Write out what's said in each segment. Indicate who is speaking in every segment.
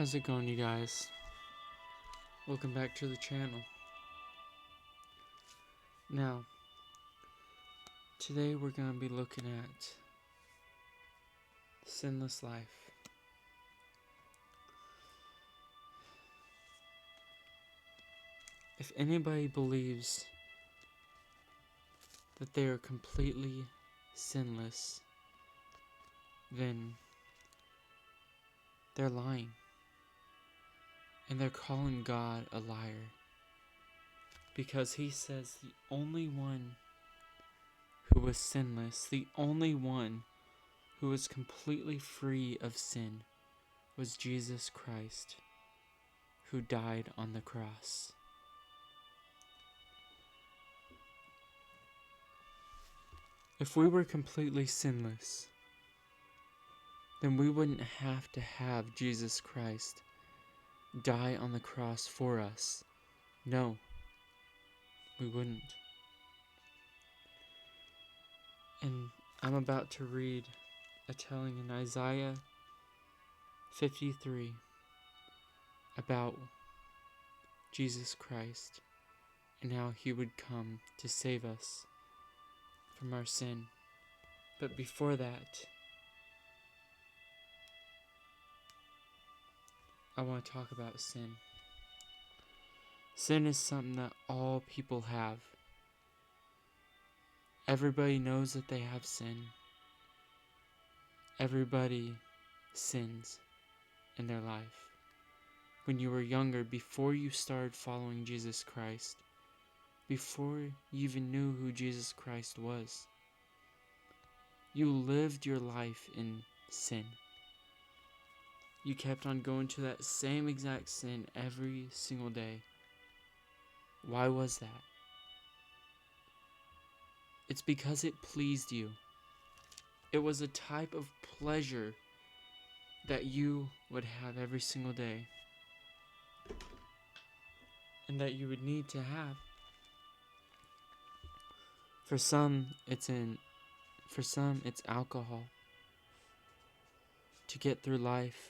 Speaker 1: How's it going, you guys? Welcome back to the channel. Now, today we're going to be looking at sinless life. If anybody believes that they are completely sinless, then they're lying. And they're calling God a liar. Because he says the only one who was sinless, the only one who was completely free of sin, was Jesus Christ, who died on the cross. If we were completely sinless, then we wouldn't have to have Jesus Christ die on the cross for us. No, we wouldn't. And I'm about to read a telling in Isaiah 53 about Jesus Christ and how he would come to save us from our sin. But before that, I want to talk about sin. Sin is something that all people have. Everybody knows that they have sin. Everybody sins in their life. When you were younger, before you started following Jesus Christ, before you even knew who Jesus Christ was, you lived your life in sin. You kept on going to that same exact sin every single day. Why was that? It's because it pleased you. It was a type of pleasure that you would have every single day, and that you would need to have. For some, it's alcohol to get through life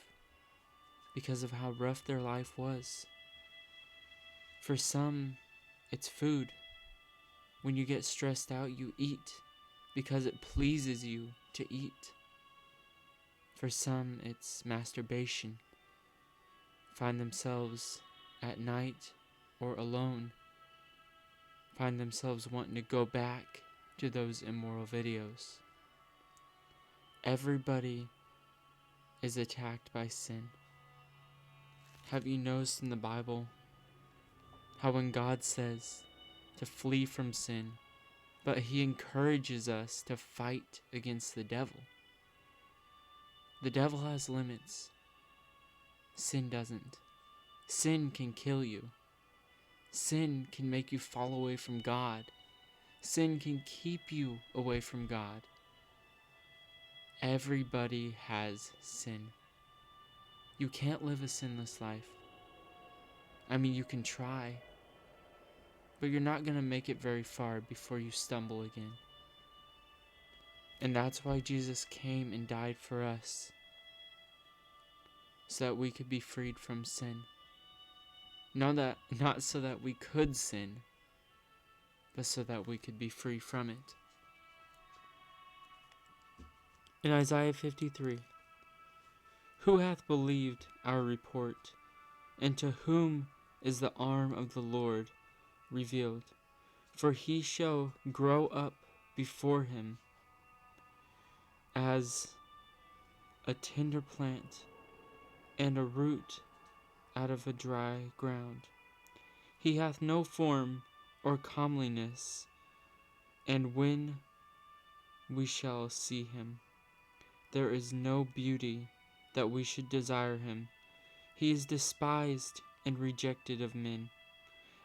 Speaker 1: because of how rough their life was. For some, it's food. When you get stressed out, you eat because it pleases you to eat. For some, it's masturbation. Find themselves at night or alone, find themselves wanting to go back to those immoral videos. Everybody is attacked by sin. Have you noticed in the Bible how when God says to flee from sin, but he encourages us to fight against the devil? The devil has limits. Sin doesn't. Sin can kill you. Sin can make you fall away from God. Sin can keep you away from God. Everybody has sin. You can't live a sinless life. I mean, you can try, but you're not going to make it very far before you stumble again. And that's why Jesus came and died for us, so that we could be freed from sin. Not so that we could sin, but so that we could be free from it. In Isaiah 53, who hath believed our report, and to whom is the arm of the Lord revealed? For he shall grow up before him as a tender plant, and a root out of a dry ground. He hath no form or comeliness, and when we shall see him, there is no beauty that we should desire him. He is despised and rejected of men,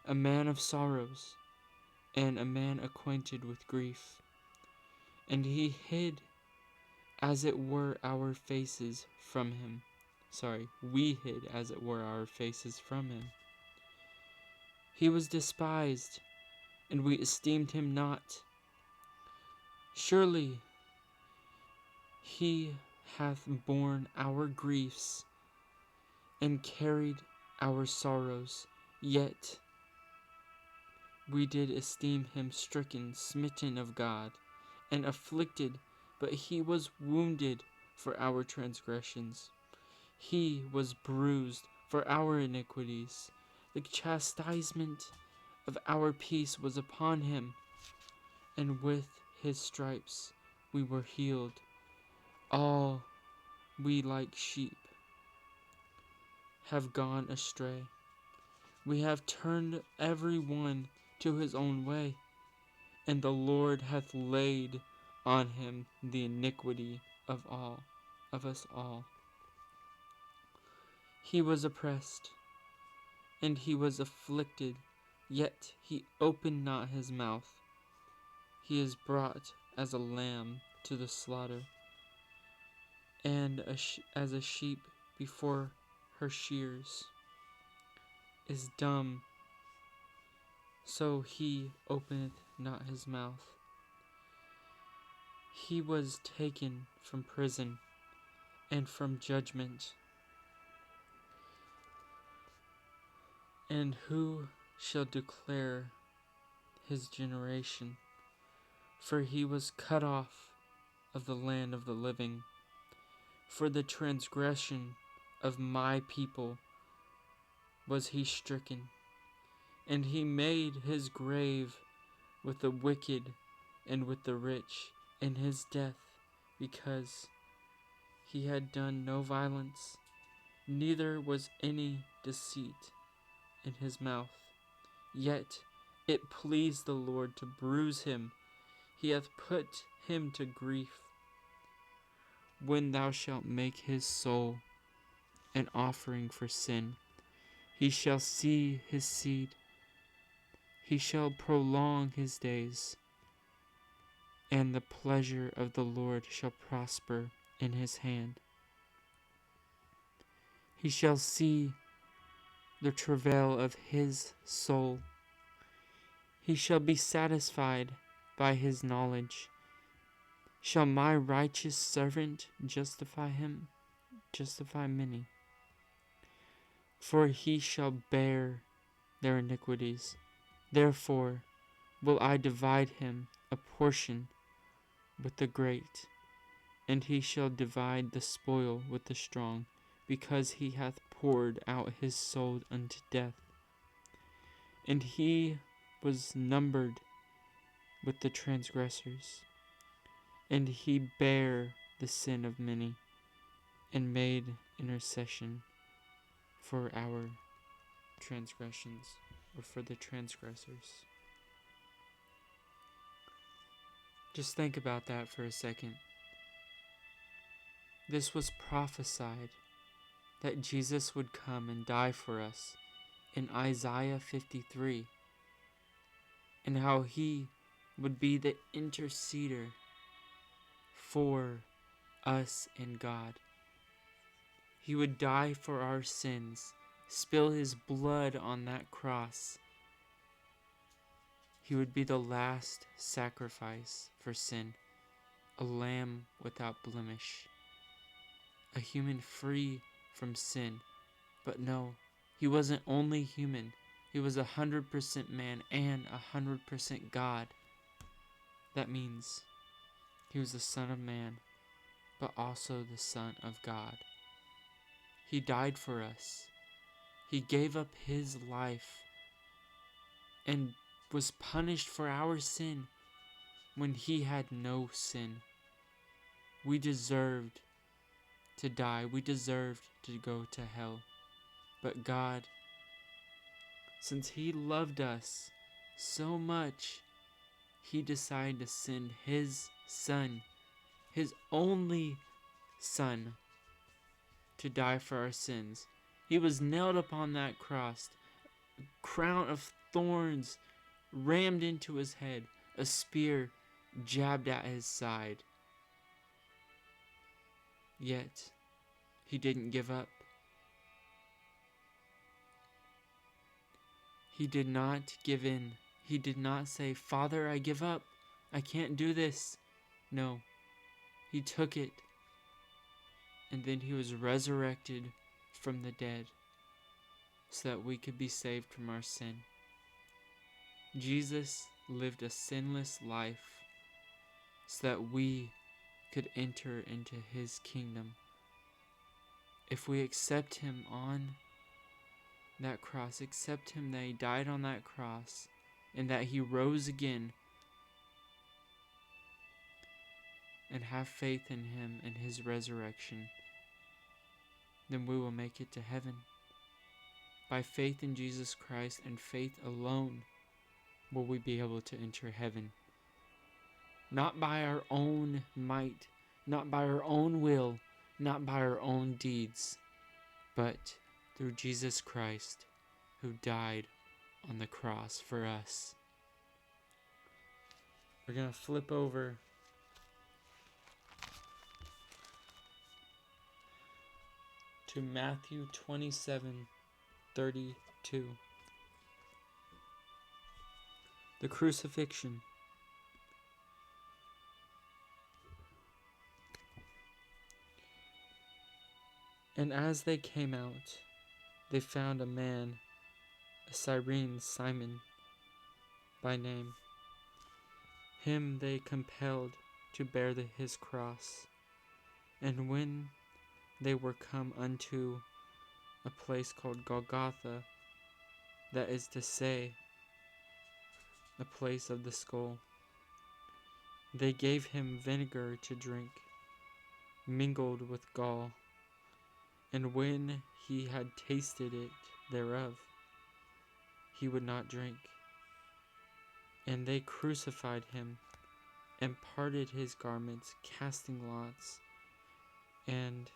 Speaker 1: a man of sorrows, and a man acquainted with grief. And he hid, as it were, our faces from him. We hid, as it were, our faces from him. He was despised, and we esteemed him not. Surely he hath borne our griefs, and carried our sorrows. Yet we did esteem him stricken, smitten of God, and afflicted, but he was wounded for our transgressions. He was bruised for our iniquities. The chastisement of our peace was upon him, and with his stripes we were healed. All we like sheep have gone astray. We have turned every one to his own way, and the Lord hath laid on him the iniquity of us all. He was oppressed, and he was afflicted, yet he opened not his mouth. He is brought as a lamb to the slaughter, and as a sheep before her shears is dumb, so he openeth not his mouth. He was taken from prison and from judgment. And who shall declare his generation? For he was cut off of the land of the living. For the transgression of my people was he stricken. And he made his grave with the wicked and with the rich in his death, because he had done no violence, neither was any deceit in his mouth. Yet it pleased the Lord to bruise him. He hath put him to grief. When thou shalt make his soul an offering for sin, he shall see his seed. He shall prolong his days, and the pleasure of the Lord shall prosper in his hand. He shall see the travail of his soul. He shall be satisfied by his knowledge. Shall my righteous servant justify him? Justify many. For he shall bear their iniquities. Therefore will I divide him a portion with the great, and he shall divide the spoil with the strong, because he hath poured out his soul unto death. And he was numbered with the transgressors, and he bare the sin of many, and made intercession for our transgressions, or for the transgressors. Just think about that for a second. This was prophesied that Jesus would come and die for us in Isaiah 53, and how he would be the interceder for us and God. He would die for our sins, spill his blood on that cross. He would be the last sacrifice for sin, a lamb without blemish, a human free from sin. But no, he wasn't only human. He was 100% man and 100% God. That means he was the Son of Man, but also the Son of God. He died for us. He gave up his life and was punished for our sin when he had no sin. We deserved to die. We deserved to go to hell. But God, since he loved us so much, he decided to send his son, his only son, to die for our sins. He was nailed upon that cross, a crown of thorns rammed into his head, a spear jabbed at his side. Yet, he didn't give up. He did not give in. He did not say, "Father, I give up. I can't do this." No. He took it, and then he was resurrected from the dead. so that we could be saved from our sin. Jesus lived a sinless life so that we could enter into his kingdom. If we accept him on that cross, accept him that he died on that cross and that he rose again, and have faith in him and his resurrection, then we will make it to heaven. By faith in Jesus Christ and faith alone will we be able to enter heaven. Not by our own might, not by our own will, not by our own deeds, but through Jesus Christ, who died on the cross for us. We're going to flip over to Matthew 27:32. The crucifixion. And as they came out, they found a man, a Cyrene, Simon by name. Him they compelled to bear his cross. And when they were come unto a place called Golgotha, that is to say, the place of the skull, they gave him vinegar to drink, mingled with gall. And when he had tasted it thereof, he would not drink. And they crucified him, and parted his garments, casting lots, and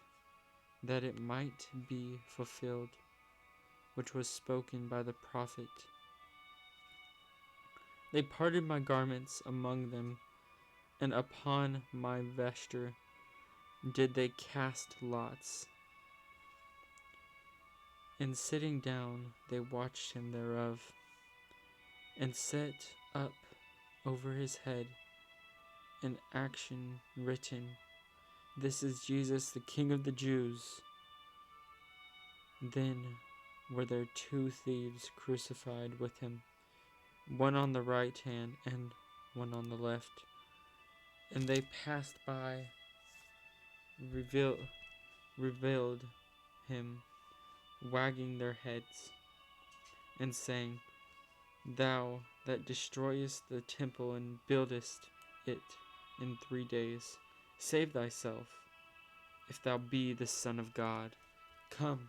Speaker 1: that it might be fulfilled, which was spoken by the prophet. They parted my garments among them, and upon my vesture did they cast lots. And sitting down, they watched him thereof, and set up over his head an action written, This is Jesus, the King of the Jews. Then were there 2 thieves crucified with him, one on the right hand and one on the left. And they passed by, reviled him, wagging their heads, and saying, Thou that destroyest the temple and buildest it in 3 days, save thyself, if thou be the Son of God. Come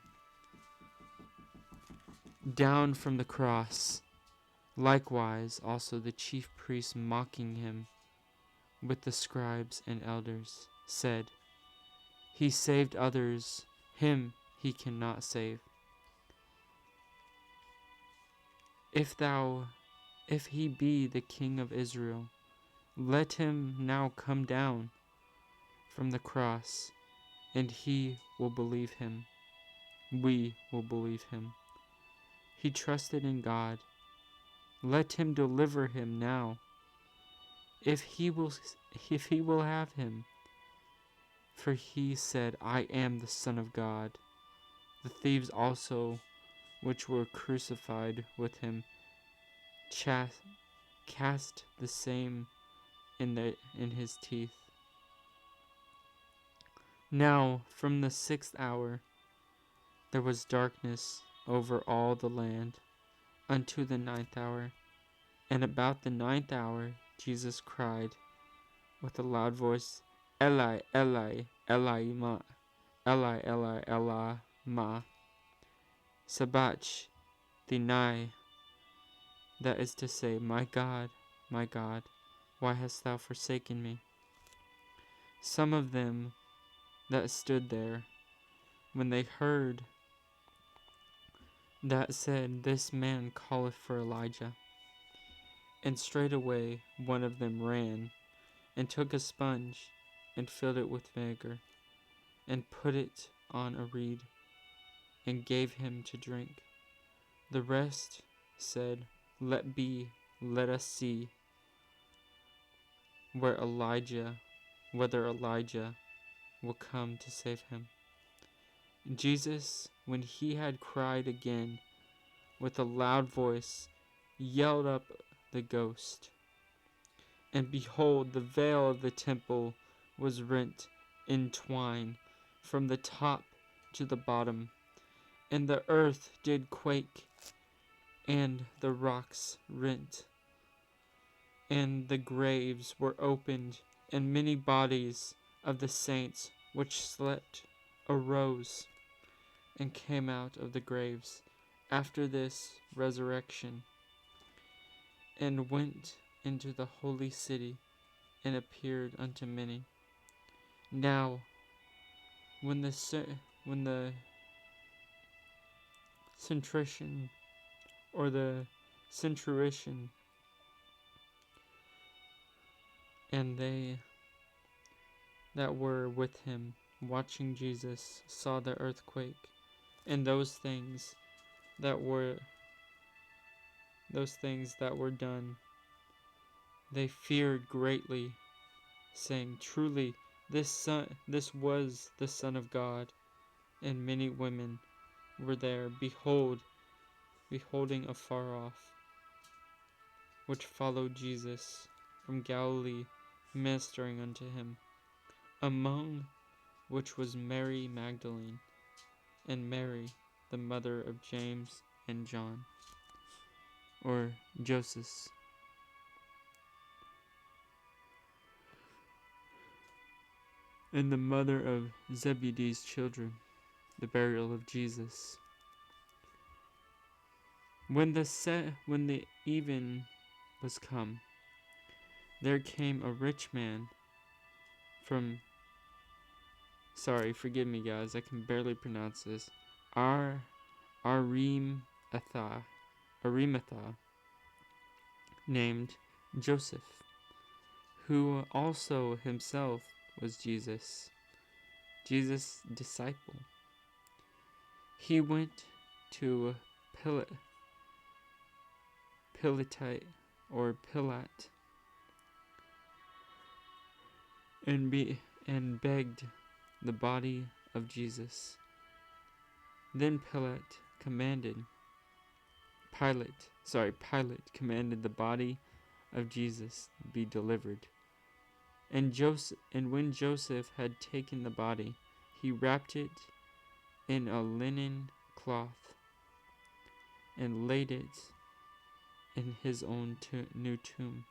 Speaker 1: down from the cross. Likewise also the chief priests, mocking him with the scribes and elders, said, He saved others, him he cannot save. If he be the King of Israel, let him now come down from the cross, and he will believe him. We will believe him. He trusted in God. Let him deliver him now, if he will have him. For he said, I am the Son of God. The thieves also, which were crucified with him, cast the same in his teeth. Now from the 6th hour there was darkness over all the land unto the 9th hour. And about the 9th hour Jesus cried with a loud voice, Eli, Eli, Eli, ma sabachthani, that is to say, my God, why hast thou forsaken me? Some of them that stood there, when they heard that, said, This man calleth for Elijah. And straightway one of them ran, and took a sponge, and filled it with vinegar, and put it on a reed, and gave him to drink. The rest said, let us see whether Elijah will come to save him. Jesus, when he had cried again, with a loud voice, yelled up the ghost. And behold, the veil of the temple was rent in twine from the top to the bottom, and the earth did quake, and the rocks rent, and the graves were opened, and many bodies of the saints which slept arose and came out of the graves after this resurrection, and went into the holy city, and appeared unto many. Now, when the centurion or the centurion and they that were with him watching Jesus saw the earthquake and that were those things that were done, they feared greatly, saying, "Truly, this was the Son of God." And many women were there, beholding afar off, which followed Jesus from Galilee, ministering unto him, among which was Mary Magdalene, and Mary, the mother of James and John, or Joseph, and the mother of Zebedee's children. The burial of Jesus. When the even was come, there came a rich man from, forgive me guys, I can barely pronounce this, Arimatha, named Joseph, who also himself was Jesus' disciple. He went to Pilate and begged the body of Jesus. Then Pilate commanded the body of Jesus be delivered. And when Joseph had taken the body, he wrapped it in a linen cloth and laid it in his own new tomb,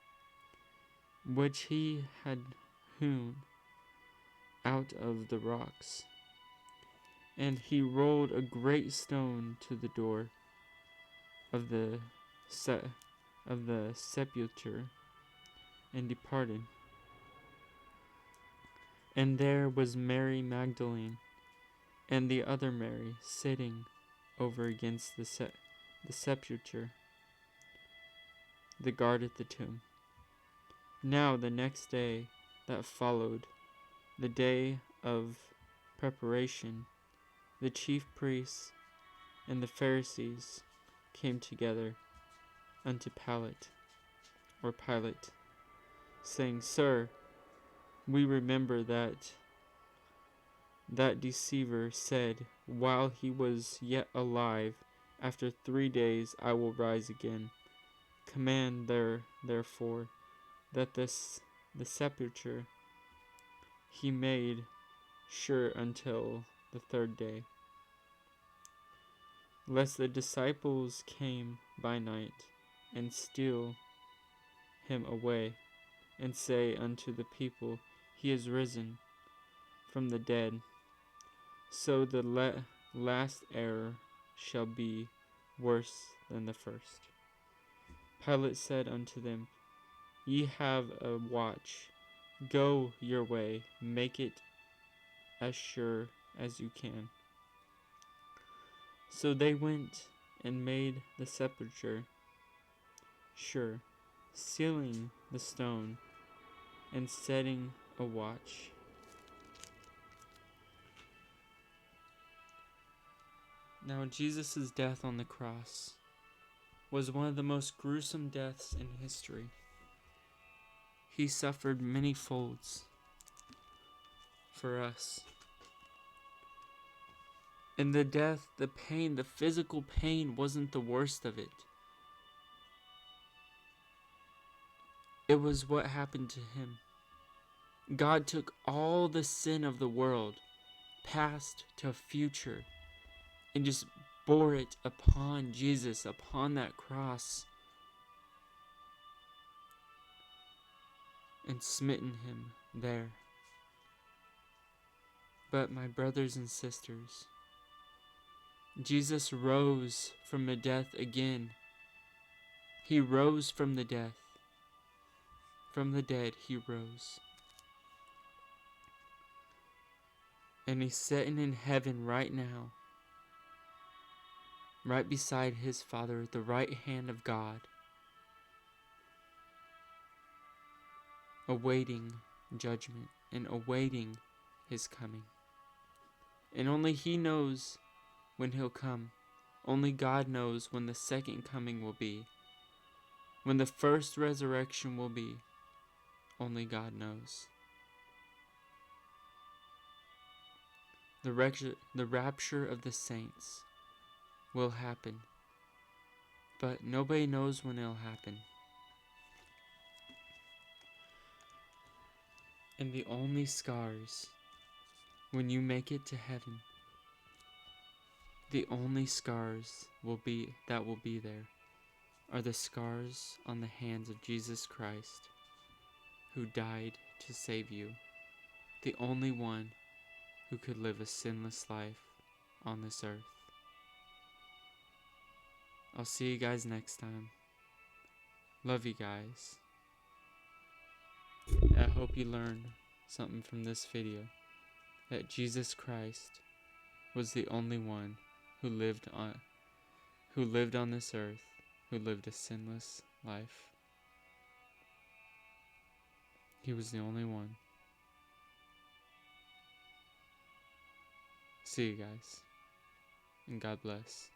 Speaker 1: which he had hewn out of the rocks. And he rolled a great stone to the door of the sepulchre, and departed. And there was Mary Magdalene and the other Mary sitting over against the sepulchre, that guarded the tomb. Now the next day that followed, the day of preparation, the chief priests and the Pharisees came together unto Pilate, saying, "Sir, we remember that deceiver said, while he was yet alive, after 3 days I will rise again. Command therefore that the sepulchre he made sure until the 3rd day, lest the disciples came by night and steal him away, and say unto the people, He is risen from the dead. So the last error shall be worse than the first." Pilate said unto them, "Ye have a watch. Go your way, make it as sure as you can." So they went and made the sepulchre sure, sealing the stone and setting a watch. Now Jesus' death on the cross was one of the most gruesome deaths in history. He suffered many folds for us. And the death, the pain, the physical pain wasn't the worst of it. It was what happened to him. God took all the sin of the world, past to future, and just bore it upon Jesus, upon that cross, and smitten him there. But my brothers and sisters, Jesus rose from the death again. He rose from the death. From the dead he rose. And he's sitting in heaven right now, right beside his Father at the right hand of God, awaiting judgment and awaiting his coming. And only he knows when he'll come. Only God knows when the second coming will be. When the first resurrection will be. Only God knows. The rapture of the saints will happen. But nobody knows when it'll happen. And the only scars, when you make it to heaven, the only scars that will be there are the scars on the hands of Jesus Christ, who died to save you, the only one who could live a sinless life on this earth. I'll see you guys next time. Love you guys. I hope you learned something from this video, that Jesus Christ was the only one who lived on this earth, who lived a sinless life. He was the only one. See you guys, and God bless.